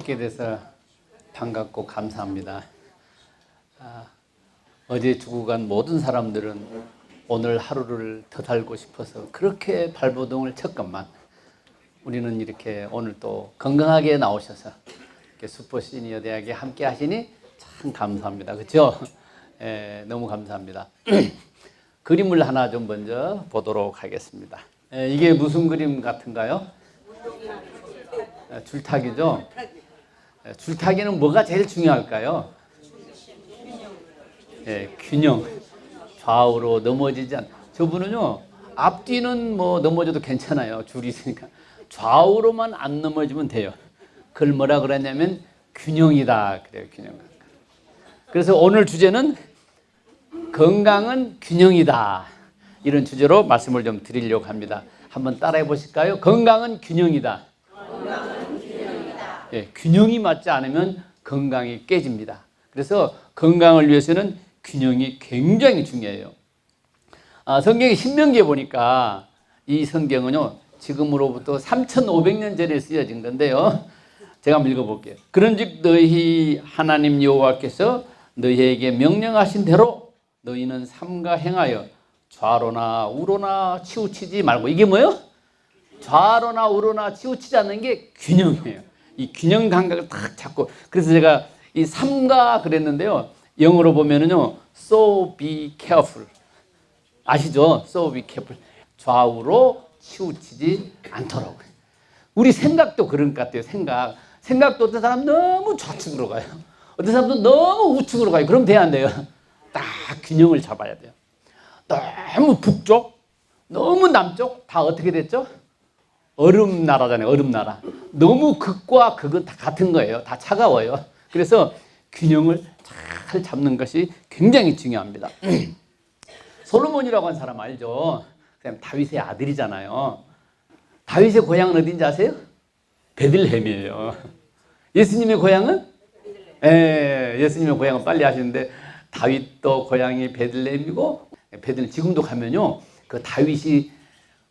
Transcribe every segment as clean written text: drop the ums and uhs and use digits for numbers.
뵙게 돼서 반갑고 감사합니다. 어제 죽어간 모든 사람들은 오늘 하루를 더 살고 싶어서 그렇게 발버둥을 쳤건만 우리는 이렇게 오늘 또 건강하게 나오셔서 이렇게 슈퍼시니어 대학에 함께 하시니 참 감사합니다. 그렇죠? 너무 감사합니다. 그림을 하나 좀 먼저 보도록 하겠습니다. 이게 무슨 그림 같은가요? 줄타기죠? 줄타기는 뭐가 제일 중요할까요? 균형. 좌우로 넘어지지 않. 저분은요, 앞뒤는 뭐 넘어져도 괜찮아요. 줄이 있으니까. 좌우로만 안 넘어지면 돼요. 그걸 뭐라 그랬냐면 균형이다. 그래요, 균형. 그래서 오늘 주제는 건강은 균형이다. 이런 주제로 말씀을 좀 드리려고 합니다. 한번 따라해 보실까요? 건강은 균형이다. 건강은 균형이다. 균형이 맞지 않으면 건강이 깨집니다. 그래서 건강을 위해서는 균형이 굉장히 중요해요. 성경의 신명기에 보니까 이 성경은요, 지금으로부터 3,500년 전에 쓰여진 건데요. 제가 한번 읽어볼게요. 그런즉 너희 하나님 여호와께서 너희에게 명령하신 대로 너희는 삼가 행하여 좌로나 우로나 치우치지 말고. 이게 뭐예요? 좌로나 우로나 치우치지 않는 게 균형이에요. 이 균형 감각을 딱 잡고. 그래서 제가 이 삼가 그랬는데요. 영어로 보면은요, so be careful. 아시죠? so be careful. 좌우로 치우치지 않도록. 우리 생각도 그런 것 같아요. 생각도 어떤 사람 너무 좌측으로 가요. 어떤 사람도 너무 우측으로 가요. 그럼 돼야 안 돼요. 딱 균형을 잡아야 돼요. 너무 북쪽, 너무 남쪽 다 어떻게 됐죠? 얼음 나라잖아요. 얼음 나라. 너무 극과 극은 다 같은 거예요. 다 차가워요. 그래서 균형을 잘 잡는 것이 굉장히 중요합니다. 솔로몬이라고 하는 사람 알죠? 다윗의 아들이잖아요. 다윗의 고향은 어딘지 아세요? 베들레헴이에요. 예수님의 고향은? 예수님의 고향은 빨리 아시는데 다윗도 고향이 베들레헴이고, 베들레헴 지금도 가면요, 그 다윗이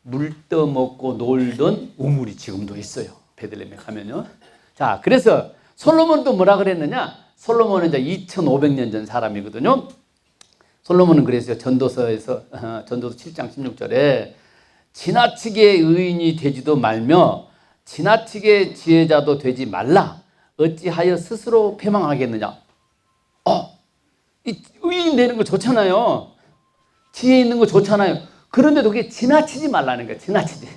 물 떠먹고 놀던 우물이 지금도 있어요. 베들레헴에 가면요. 자, 그래서 솔로몬도 뭐라 그랬느냐? 솔로몬은 이제 2,500년 전 사람이거든요. 솔로몬은 그랬어요. 전도서 7장 16절에 지나치게 의인이 되지도 말며 지나치게 지혜자도 되지 말라. 어찌하여 스스로 패망하겠느냐? 이 의인 되는 거 좋잖아요. 지혜 있는 거 좋잖아요. 그런데도 그게 지나치지 말라는 거예요. 지나치지.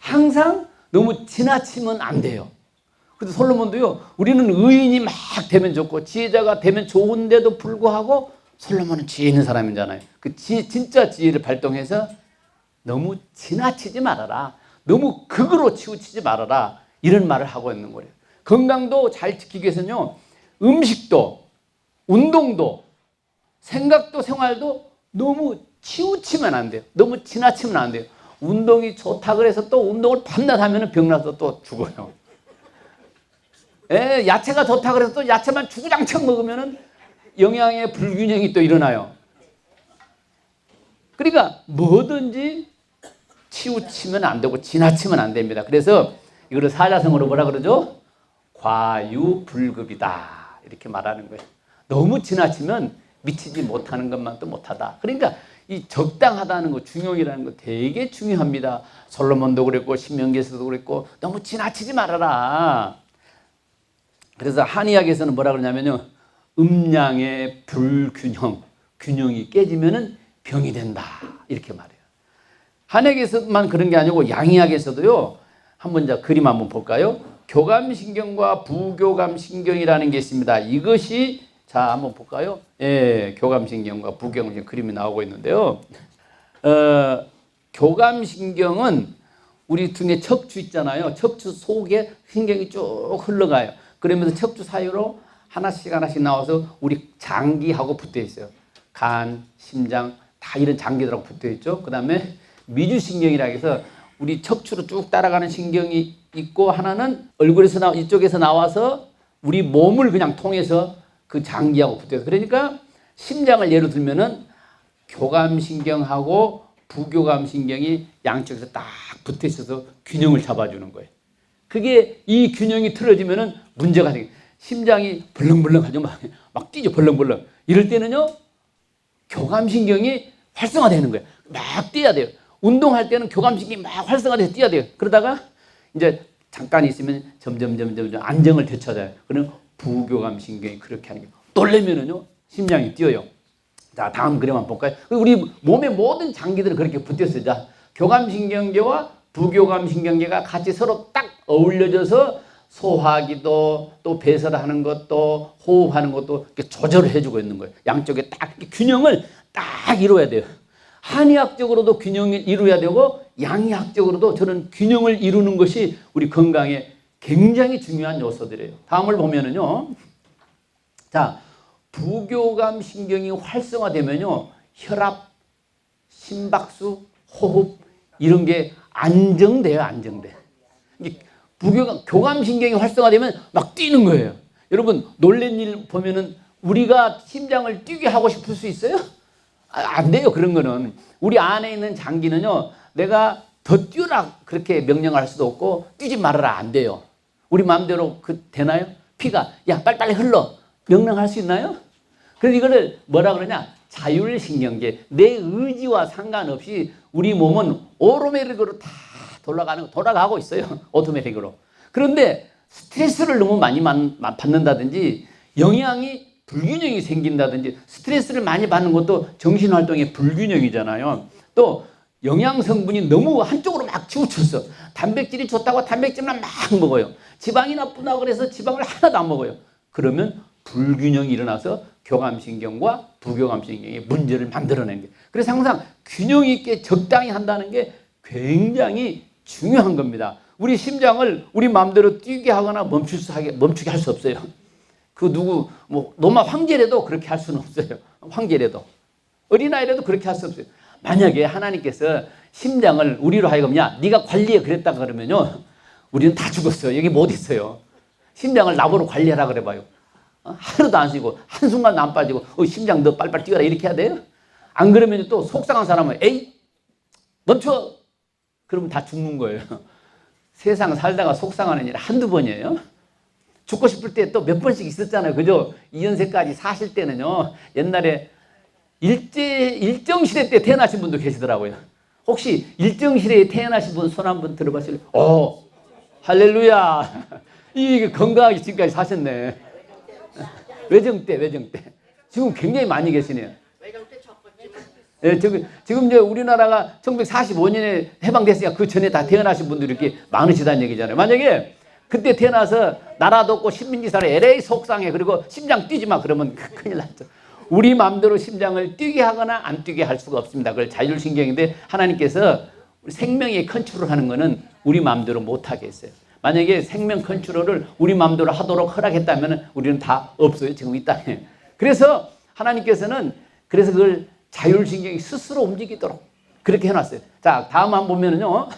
항상 너무 지나치면 안 돼요. 그래서 솔로몬도요, 우리는 의인이 막 되면 좋고 지혜자가 되면 좋은데도 불구하고 솔로몬은 지혜 있는 사람이잖아요. 그 진짜 지혜를 발동해서 너무 지나치지 말아라. 너무 극으로 치우치지 말아라. 이런 말을 하고 있는 거예요. 건강도 잘 지키기 위해서는요, 음식도, 운동도, 생각도, 생활도 너무 치우치면 안 돼요. 너무 지나치면 안 돼요. 운동이 좋다 그래서 또 운동을 밤낮 하면 병나서 또 죽어요. 야채가 좋다 그래서 또 야채만 주구장창 먹으면 영양의 불균형이 또 일어나요. 그러니까 뭐든지 치우치면 안 되고 지나치면 안 됩니다. 그래서 이거를 사자성어로 뭐라 그러죠? 과유불급이다. 이렇게 말하는 거예요. 너무 지나치면 미치지 못하는 것만 또 못하다. 그러니까 이 적당하다는 거, 중용이라는 거 되게 중요합니다. 솔로몬도 그랬고 신명기에서도 그랬고 너무 지나치지 말아라. 그래서 한의학에서는 뭐라 그러냐면요, 음양의 불균형, 균형이 깨지면은 병이 된다. 이렇게 말해요. 한의학에서만 그런 게 아니고 양의학에서도요. 한번 자 그림 한번 볼까요? 교감신경과 부교감신경이라는 게 있습니다. 이것이 자 한번 볼까요? 교감신경과 부교감신경 그림이 나오고 있는데요. 교감신경은 우리 등에 척추 있잖아요. 척추 속에 신경이 쭉 흘러가요. 그러면서 척추 사이로 하나씩 나와서 우리 장기하고 붙어 있어요. 간, 심장 다 이런 장기들하고 붙어 있죠. 그 다음에 미주신경이라 해서 우리 척추로 쭉 따라가는 신경이 있고, 하나는 얼굴에서 이쪽에서 나와서 우리 몸을 그냥 통해서 그 장기하고 붙어 있어요. 그러니까 심장을 예로 들면은 교감신경하고 부교감신경이 양쪽에서 딱 붙어 있어서 균형을 잡아주는 거예요. 그게 이 균형이 틀어지면은 문제가 생겨. 심장이 벌렁벌렁하죠. 막 뛰죠. 벌렁벌렁. 이럴 때는요, 교감신경이 활성화되는 거예요. 막 뛰어야 돼요. 운동할 때는 교감신경이 막 활성화돼서 뛰어야 돼요. 그러다가 이제 잠깐 있으면 점점 안정을 되찾아요. 그럼 부교감신경이 그렇게 하는 거예요. 놀래면은요, 심장이 뛰어요. 자, 다음 그림 한번 볼까요? 우리 몸의 모든 장기들은 그렇게 붙었어요. 자, 교감신경계와 부교감신경계가 같이 서로 딱 어울려져서 소화기도 또 배설하는 것도 호흡하는 것도 이렇게 조절을 해주고 있는 거예요. 양쪽에 딱 균형을 딱 이루어야 돼요. 한의학적으로도 균형을 이루어야 되고 양의학적으로도 저는 균형을 이루는 것이 우리 건강에 굉장히 중요한 요소들이에요. 다음을 보면은요. 자, 부교감신경이 활성화되면요. 혈압, 심박수, 호흡 이런 게 안정돼요. 안정돼. 교감신경이 활성화되면 막 뛰는 거예요. 여러분 놀란 일 보면은 우리가 심장을 뛰게 하고 싶을 수 있어요? 안 돼요. 그런 거는. 우리 안에 있는 장기는요. 내가 더 뛰어라 그렇게 명령할 수도 없고 뛰지 말아라 안 돼요. 우리 마음대로 되나요? 피가 야 빨리빨리 흘러 명령할 수 있나요? 그래서 이거를 뭐라 그러냐? 자율신경계. 내 의지와 상관없이 우리 몸은 오토매틱으로 다 돌아가고 있어요. 오토매틱으로. 그런데 스트레스를 너무 많이 받는다든지 영양이 불균형이 생긴다든지 스트레스를 많이 받는 것도 정신활동의 불균형이잖아요. 또 영양성분이 너무 한쪽으로 막 치우쳤어. 단백질이 좋다고 단백질만 막 먹어요. 지방이 나쁘다고 그래서 지방을 하나도 안 먹어요. 그러면 불균형이 일어나서 교감신경과 부교감신경이 문제를 만들어내는 거예요. 그래서 항상 균형 있게 적당히 한다는 게 굉장히 중요한 겁니다. 우리 심장을 우리 마음대로 뛰게 하거나 멈추게 할 수 없어요. 로마 황제라도 그렇게 할 수는 없어요. 황제라도. 어린아이라도 그렇게 할 수 없어요. 만약에 하나님께서 심장을 우리로 하여금 야 네가 관리해 그랬다 그러면요. 우리는 다 죽었어요. 여기 못 있어요. 심장을 나보러 관리하라 그래봐요. 하루도 안 쉬고 한순간도 안 빠지고 심장 너 빨리빨리 뛰어라 이렇게 해야 돼요? 안 그러면 또 속상한 사람은 에이 멈춰 그러면 다 죽는 거예요. 세상 살다가 속상하는 일 한두 번이에요. 죽고 싶을 때 또 몇 번씩 있었잖아요. 그죠? 이연세까지 사실 때는요. 옛날에 일정시대 때 태어나신 분도 계시더라고요. 혹시 일정시대에 태어나신 분 손 한번 들어봤어요? 할렐루야. 이게 건강하게 지금까지 사셨네. 외정 때. 지금 굉장히 많이 계시네요. 네, 지금 이제 우리나라가 1945년에 해방됐으니까 그 전에 다 태어나신 분들이 이렇게 많으시다는 얘기잖아요. 만약에 그때 태어나서 나라도 없고 식민지사로 LA 속상해 그리고 심장 뛰지 마 그러면 큰일 났죠. 우리 마음대로 심장을 뛰게 하거나 안 뛰게 할 수가 없습니다. 그걸 자율신경인데 하나님께서 생명의 컨트롤하는 거는 우리 마음대로 못하게 했어요. 만약에 생명 컨트롤을 우리 마음대로 하도록 허락했다면 우리는 다 없어요. 지금 이 땅에. 그래서 하나님께서는 그래서 그걸 자율신경이 스스로 움직이도록 그렇게 해놨어요. 자, 다음 한번 보면은요.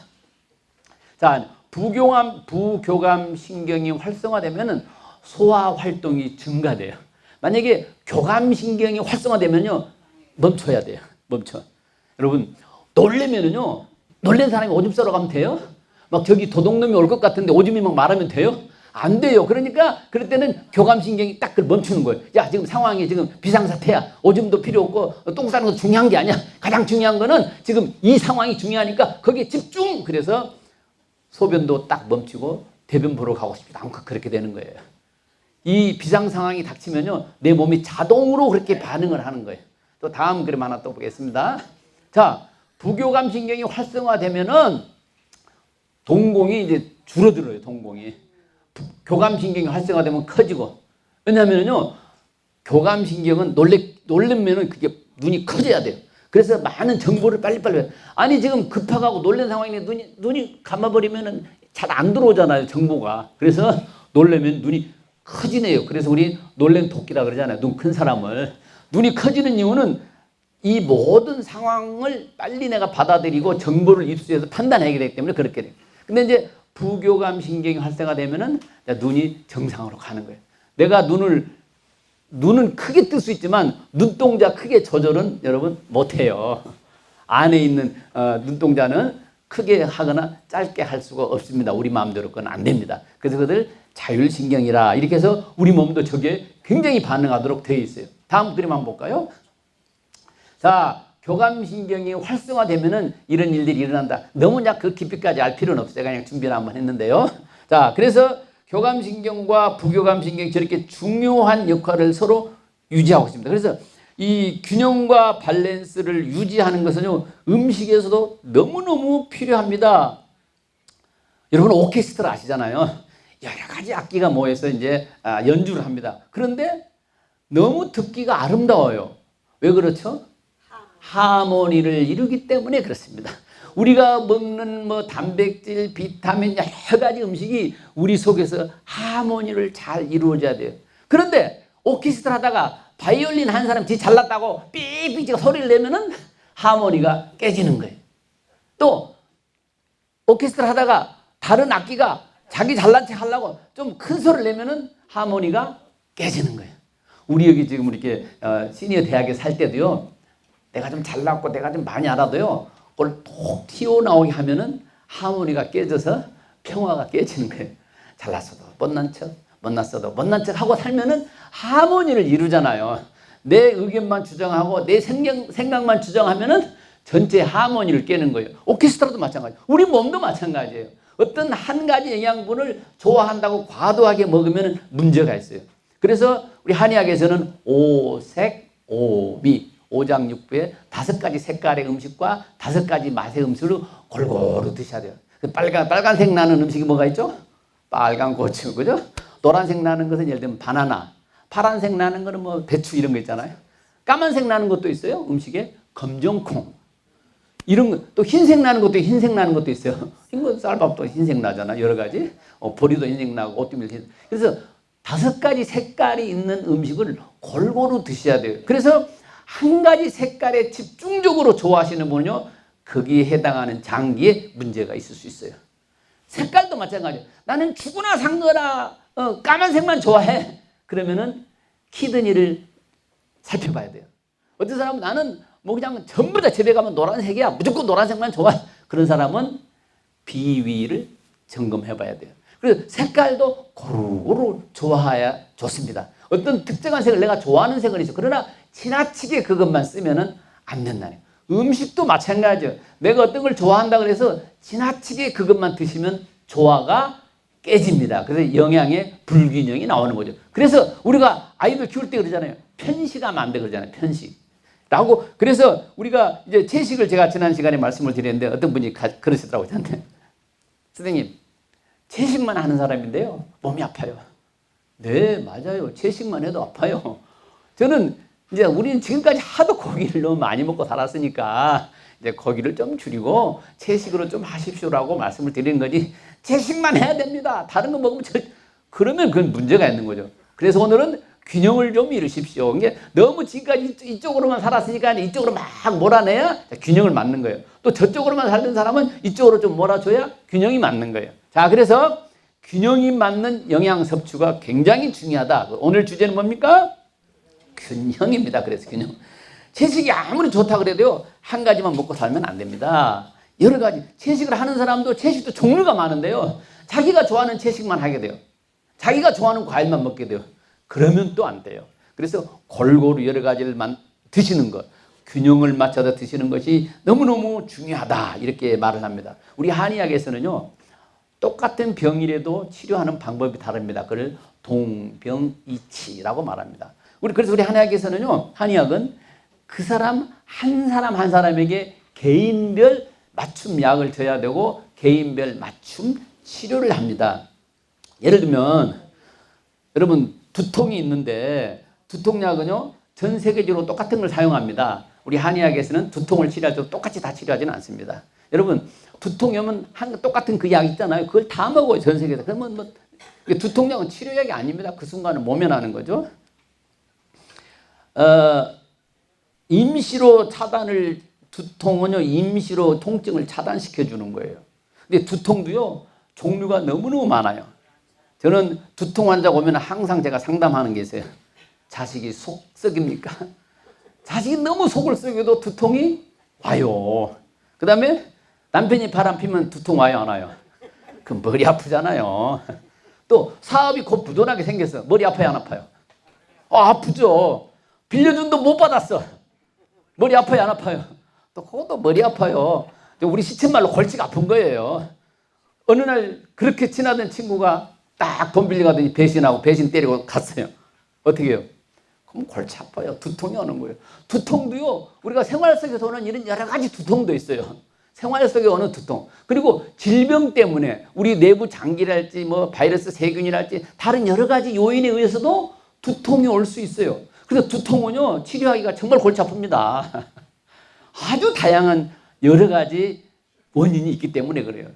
자, 부교감신경이 활성화되면은 소화 활동이 증가돼요. 만약에 교감신경이 활성화되면요. 멈춰야 돼요. 멈춰. 여러분, 놀래면은요. 놀란 사람이 오줌 싸러 가면 돼요? 막 저기 도둑놈이 올 것 같은데 오줌이 막 말하면 돼요? 안 돼요. 그러니까 그럴 때는 교감신경이 딱 멈추는 거예요. 야, 지금 상황이 지금 비상사태야. 오줌도 필요 없고 똥 싸는 것도 중요한 게 아니야. 가장 중요한 거는 지금 이 상황이 중요하니까 거기에 집중. 그래서 소변도 딱 멈추고 대변 보러 가고 싶지도 않고 그렇게 되는 거예요. 이 비상 상황이 닥치면요. 내 몸이 자동으로 그렇게 반응을 하는 거예요. 또 다음 그림 하나 또 보겠습니다. 자, 부교감신경이 활성화되면은 동공이 이제 줄어들어요. 동공이. 교감신경이 활성화되면 커지고. 왜냐하면요. 교감신경은 놀래면은 그게 눈이 커져야 돼요. 그래서 많은 정보를 빨리빨리. 아니, 지금 급하고 놀란 상황인데 눈이 감아버리면은 잘 안 들어오잖아요. 정보가. 그래서 놀래면 눈이 커지네요. 그래서 우리 놀란 토끼라 그러잖아요. 눈 큰 사람을. 눈이 커지는 이유는 이 모든 상황을 빨리 내가 받아들이고 정보를 입수해서 판단하게 되기 때문에 그렇게 돼요. 근데 이제 부교감신경이 활성화되면은 눈이 정상으로 가는 거예요. 내가 눈은 크게 뜰 수 있지만 눈동자 크게 조절은 여러분 못해요. 안에 있는 눈동자는 크게 하거나 짧게 할 수가 없습니다. 우리 마음대로 그건 안 됩니다. 그래서 그들 자율신경이라 이렇게 해서 우리 몸도 저게 굉장히 반응하도록 되어 있어요. 다음 그림 한번 볼까요? 자, 교감신경이 활성화되면은 이런 일들이 일어난다. 너무 그 깊이까지 알 필요는 없어요. 그냥 준비를 한번 했는데요. 자, 그래서 교감신경과 부교감신경이 저렇게 중요한 역할을 서로 유지하고 있습니다. 그래서 이 균형과 밸런스를 유지하는 것은요, 음식에서도 너무너무 필요합니다. 여러분, 오케스트라 아시잖아요. 여러 가지 악기가 모여서 이제 연주를 합니다. 그런데 너무 듣기가 아름다워요. 왜 그렇죠? 하모니를 이루기 때문에 그렇습니다. 우리가 먹는 뭐 단백질, 비타민 여러 가지 음식이 우리 속에서 하모니를 잘 이루어져야 돼요. 그런데 오케스트라 하다가 바이올린 한 사람 지 잘났다고 삐삐 소리를 내면은 하모니가 깨지는 거예요. 또 오케스트라 하다가 다른 악기가 자기 잘난 척 하려고 좀 큰 소리를 내면은 하모니가 깨지는 거예요. 우리 여기 지금 이렇게 시니어 대학에 살 때도요, 내가 좀 잘났고 내가 좀 많이 알아도요, 그걸 톡 튀어나오게 하면은 하모니가 깨져서 평화가 깨지는 거예요. 잘났어도 못난 척, 못났어도 못난 척 하고 살면은 하모니를 이루잖아요. 내 의견만 주장하고 내 생각만 주장하면은 전체 하모니를 깨는 거예요. 오케스트라도 마찬가지예요. 우리 몸도 마찬가지예요. 어떤 한 가지 영양분을 좋아한다고 과도하게 먹으면 문제가 있어요. 그래서 우리 한의학에서는 오색, 오미, 오장육부의 5가지 색깔의 음식과 5가지 맛의 음식을 골고루 드셔야 돼요. 빨간색 나는 음식이 뭐가 있죠? 빨간 고추, 그죠? 노란색 나는 것은 예를 들면 바나나, 파란색 나는 거는 뭐 배추 이런 거 있잖아요. 까만색 나는 것도 있어요. 음식에 검정콩. 이런 거, 또 흰색 나는 것도 흰색 나는 것도 있어요. 흰거 쌀밥도 흰색 나잖아. 여러 가지. 보리도 흰색 나고 오뜨밀 흰색. 그래서 5가지 색깔이 있는 음식을 골고루 드셔야 돼요. 그래서 한 가지 색깔에 집중적으로 좋아하시는 분은요, 거기에 해당하는 장기에 문제가 있을 수 있어요. 색깔도 마찬가지예요. 나는 죽으나 상거나 까만색만 좋아해. 그러면은 키드니를 살펴봐야 돼요. 어떤 사람은 나는 뭐 그냥 전부 다 집에 가면 노란색이야. 무조건 노란색만 좋아. 그런 사람은 비위를 점검해 봐야 돼요. 그래서 색깔도 고루고루 좋아해야 좋습니다. 어떤 특정한 색을 내가 좋아하는 색은 있어. 그러나 지나치게 그것만 쓰면은 안 된다네요. 음식도 마찬가지예요. 내가 어떤 걸 좋아한다 그래서 지나치게 그것만 드시면 조화가 깨집니다. 그래서 영양의 불균형이 나오는 거죠. 그래서 우리가 아이들 키울 때 그러잖아요. 편식하면 안 돼 그러잖아요. 편식. 라고 그래서 우리가 이제 채식을 제가 지난 시간에 말씀을 드렸는데 어떤 분이 그러시더라고요. 저한테. 선생님, 채식만 하는 사람인데요. 몸이 아파요. 네, 맞아요. 채식만 해도 아파요. 저는 이제 우리는 지금까지 하도 고기를 너무 많이 먹고 살았으니까 이제 고기를 좀 줄이고 채식으로 좀 하십시오라고 말씀을 드리는 거지. 채식만 해야 됩니다. 다른 거 먹으면 그러면 그건 문제가 있는 거죠. 그래서 오늘은 균형을 좀 이루십시오. 이게 너무 지금까지 이쪽으로만 살았으니까 이쪽으로 막 몰아내야 균형을 맞는 거예요. 또 저쪽으로만 살던 사람은 이쪽으로 좀 몰아줘야 균형이 맞는 거예요. 자, 그래서 균형이 맞는 영양 섭취가 굉장히 중요하다. 오늘 주제는 뭡니까? 균형입니다. 그래서 균형. 채식이 아무리 좋다 그래도요, 한 가지만 먹고 살면 안 됩니다. 여러 가지. 채식을 하는 사람도 채식도 종류가 많은데요. 자기가 좋아하는 채식만 하게 돼요. 자기가 좋아하는 과일만 먹게 돼요. 그러면 또 안 돼요. 그래서 골고루 여러 가지를 드시는 것, 균형을 맞춰서 드시는 것이 너무너무 중요하다. 이렇게 말을 합니다. 우리 한의학에서는요, 똑같은 병이라도 치료하는 방법이 다릅니다. 그걸 동병이치라고 말합니다. 그래서 우리 한의학에서는요, 한의학은 그 사람 한 사람에게 개인별 맞춤 약을 줘야 되고 개인별 맞춤 치료를 합니다. 예를 들면 여러분 두통이 있는데 두통약은요 전 세계적으로 똑같은 걸 사용합니다. 우리 한의학에서는 두통을 치료할 때 똑같이 다 치료하지는 않습니다. 여러분 두통이 오면 똑같은 그 약 있잖아요. 그걸 다 먹어요. 전 세계에서. 그러면 두통약은 치료약이 아닙니다. 그 순간은 모면하는 거죠. 임시로 차단을 두통은요 임시로 통증을 차단시켜 주는 거예요. 근데 두통도요 종류가 너무너무 많아요. 저는 두통 환자가 오면 항상 제가 상담하는 게 있어요. 자식이 속 썩입니까? 자식이 너무 속을 썩여도 두통이 와요. 그 다음에 남편이 바람 피면 두통 와요, 안 와요? 그 머리 아프잖아요. 또 사업이 곧 부도나게 생겼어. 머리 아파요, 안 아파요? 아프죠. 빌려준 돈 못 받았어. 머리 아파요, 안 아파요? 또 그것도 머리 아파요. 우리 시쳇말로 골치가 아픈 거예요. 어느 날 그렇게 친하던 친구가 딱 돈 빌려 가더니 배신하고 배신 때리고 갔어요. 어떻게 해요? 그럼 골치 아파요. 두통이 오는 거예요. 두통도요, 우리가 생활 속에서 오는 이런 여러 가지 두통도 있어요. 생활 속에 오는 두통. 그리고 질병 때문에 우리 내부 장기랄지 뭐 바이러스 세균이랄지 다른 여러 가지 요인에 의해서도 두통이 올 수 있어요. 그래서 두통은요, 치료하기가 정말 골치 아픕니다. 아주 다양한 여러 가지 원인이 있기 때문에 그래요.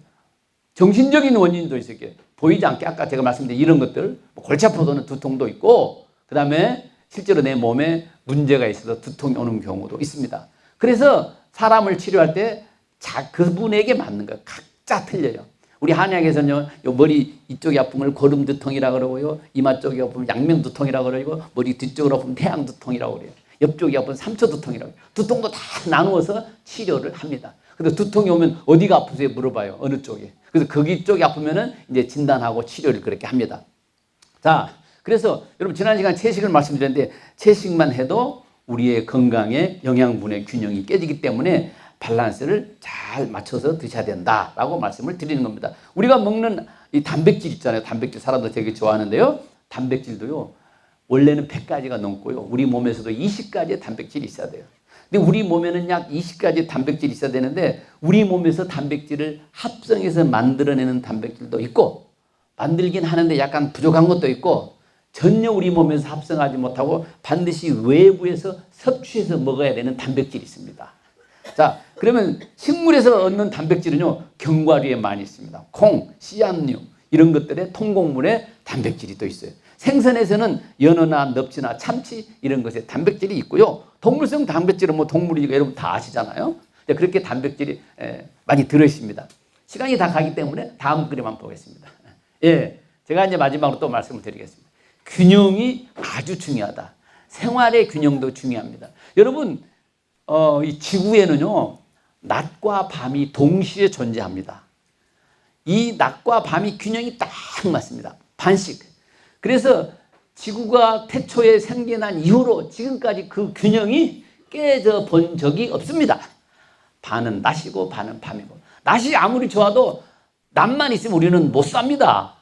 정신적인 원인도 있어요. 보이지 않게 아까 제가 말씀드린 이런 것들, 골치 아파서 오는 두통도 있고, 그 다음에 실제로 내 몸에 문제가 있어서 두통이 오는 경우도 있습니다. 그래서 사람을 치료할 때 그분에게 맞는 거 각자 틀려요. 우리 한의학에서는요, 요 머리 이쪽이 아프면 고름 두통이라고 그러고요, 이마 쪽이 아프면 양명 두통이라고 그러고, 머리 뒤쪽으로 아프면 태양 두통이라고 그래요. 옆쪽이 아프면 삼초 두통이라고. 두통도 다 나누어서 치료를 합니다. 근데 두통이 오면 어디가 아프세요? 물어봐요. 어느 쪽이. 그래서 거기 쪽이 아프면은 이제 진단하고 치료를 그렇게 합니다. 자, 그래서 여러분 지난 시간 채식을 말씀드렸는데, 채식만 해도 우리의 건강에 영양분의 균형이 깨지기 때문에 밸런스를 잘 맞춰서 드셔야 된다라고 말씀을 드리는 겁니다. 우리가 먹는 이 단백질 있잖아요. 단백질 사람들 되게 좋아하는데요. 단백질도요, 원래는 100가지가 넘고요, 우리 몸에서도 20가지의 단백질이 있어야 돼요. 근데 우리 몸에는 약 20가지 단백질이 있어야 되는데, 우리 몸에서 단백질을 합성해서 만들어내는 단백질도 있고, 만들긴 하는데 약간 부족한 것도 있고, 전혀 우리 몸에서 합성하지 못하고 반드시 외부에서 섭취해서 먹어야 되는 단백질이 있습니다. 자, 그러면 식물에서 얻는 단백질은요, 견과류에 많이 있습니다. 콩, 씨앗류 이런 것들의 통곡물에 단백질이 또 있어요. 생선에서는 연어나 넙치나 참치 이런 것에 단백질이 있고요. 동물성 단백질은 뭐 동물이니까 여러분 다 아시잖아요. 그렇게 단백질이 많이 들어있습니다. 시간이 다 가기 때문에 다음 그림만 보겠습니다. 예, 제가 이제 마지막으로 또 말씀을 드리겠습니다. 균형이 아주 중요하다. 생활의 균형도 중요합니다. 여러분, 이 지구에는요, 낮과 밤이 동시에 존재합니다. 이 낮과 밤이 균형이 딱 맞습니다. 반씩. 그래서 지구가 태초에 생겨난 이후로 지금까지 그 균형이 깨져 본 적이 없습니다. 반은 낮이고 반은 밤이고. 낮이 아무리 좋아도 낮만 있으면 우리는 못 삽니다.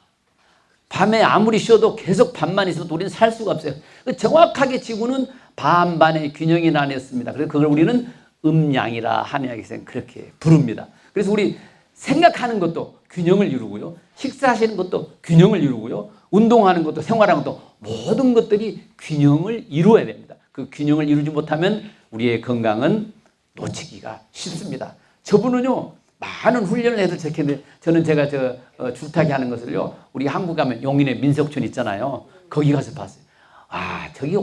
밤에 아무리 쉬어도 계속 밤만 있으면 우리는 살 수가 없어요. 정확하게 지구는 반반의 균형이 나뉘었습니다. 그래서 그걸 우리는 음양이라 한의학에서는 그렇게 부릅니다. 그래서 우리 생각하는 것도 균형을 이루고요, 식사하시는 것도 균형을 이루고요, 운동하는 것도 생활하는 것도 모든 것들이 균형을 이루어야 됩니다. 그 균형을 이루지 못하면 우리의 건강은 놓치기가 쉽습니다. 저분은요, 많은 훈련을 해서 저렇게 했는데, 저는 제가 줄타기 하는 것을요, 우리 한국 가면 용인에 민속촌 있잖아요. 거기 가서 봤어요. 아, 저기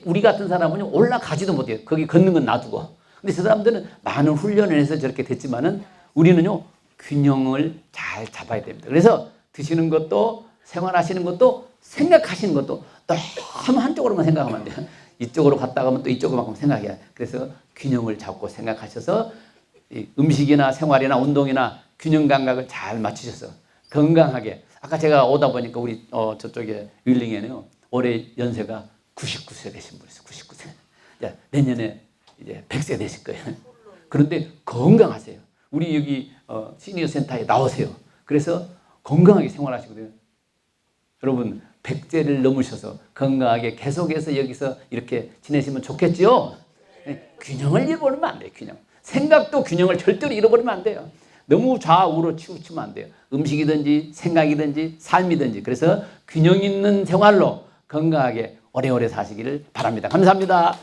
우리 같은 사람은 올라가지도 못해요. 거기 걷는 건 놔두고. 근데 저 사람들은 많은 훈련을 해서 저렇게 됐지만은, 우리는요, 균형을 잘 잡아야 됩니다. 그래서 드시는 것도 생활하시는 것도 생각하시는 것도 너무 한쪽으로만 생각하면 안 돼요. 이쪽으로 갔다 가면 또 이쪽으로만 생각해야 돼요. 그래서 균형을 잡고 생각하셔서 음식이나 생활이나 운동이나 균형 감각을 잘 맞추셔서 건강하게. 아까 제가 오다 보니까 우리 저쪽에 윌링에는요, 올해 연세가 99세 되신 분이 있어요. 99세. 내년에 이제 100세 되실 거예요. 그런데 건강하세요. 우리 여기 시니어 센터에 나오세요. 그래서 건강하게 생활하시거든요. 여러분, 100세를 넘으셔서 건강하게 계속해서 여기서 이렇게 지내시면 좋겠지요. 균형을 잃어버리면 안 돼요. 균형. 생각도 균형을 절대로 잃어버리면 안 돼요. 너무 좌우로 치우치면 안 돼요. 음식이든지 생각이든지 삶이든지. 그래서 균형 있는 생활로 건강하게 오래오래 사시기를 바랍니다. 감사합니다.